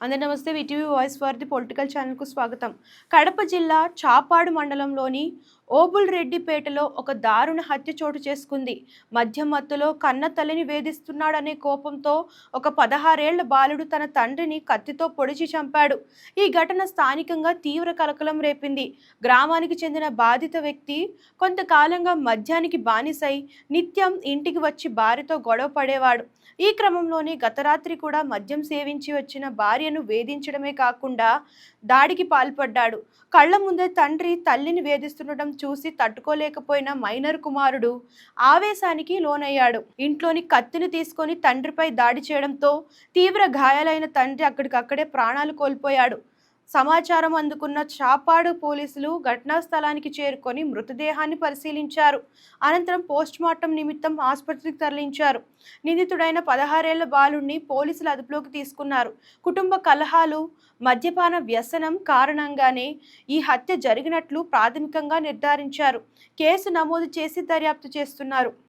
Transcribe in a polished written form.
అందరి నమస్తే. VTV voice for the political ఛానల్కు స్వాగతం. కడప జిల్లా చాపాడు మండలంలోని ఓబుల్రెడ్డిపేటలో ఒక దారుణ హత్య చోటు చేసుకుంది. మద్యం మత్తులో కన్న తల్లిని వేధిస్తున్నాడనే కోపంతో ఒక 16 ఏళ్ల బాలుడు తన తండ్రిని కత్తితో పొడిచి చంపాడు. ఈ ఘటన స్థానికంగా తీవ్ర కలకలం రేపింది. గ్రామానికి చెందిన బాధిత వ్యక్తి కొంతకాలంగా మద్యానికి బానిసై నిత్యం ఇంటికి వచ్చి భార్యతో గొడవ పడేవాడు. ఈ క్రమంలోనే గత రాత్రి కూడా మద్యం సేవించి వచ్చిన భార్యను వేధించడమే కాకుండా దాడికి పాల్పడ్డాడు. కళ్ల ముందే తండ్రి తల్లిని వేధిస్తుండటం చూసి తట్టుకోలేకపోయిన మైనర్ కుమారుడు ఆవేశానికి లోనయ్యాడు. ఇంట్లోని కత్తిని తీసుకొని తండ్రిపై దాడి చేయడంతో తీవ్ర గాయాలైన తండ్రి అక్కడికక్కడే ప్రాణాలు కోల్పోయాడు. సమాచారం అందుకున్న చాపాడు పోలీసులు ఘటనా స్థలానికి చేరుకొని మృతదేహాన్ని పరిశీలించారు. అనంతరం పోస్టుమార్టం నిమిత్తం ఆసుపత్రికి తరలించారు. నిందితుడైన 16 ఏళ్ల బాలుడిని పోలీసులు అదుపులోకి తీసుకున్నారు. కుటుంబ కలహాలు, మద్యపాన వ్యసనం కారణంగానే ఈ హత్య జరిగినట్లు ప్రాథమికంగా నిర్ధారించారు. కేసు నమోదు చేసి దర్యాప్తు చేస్తున్నారు.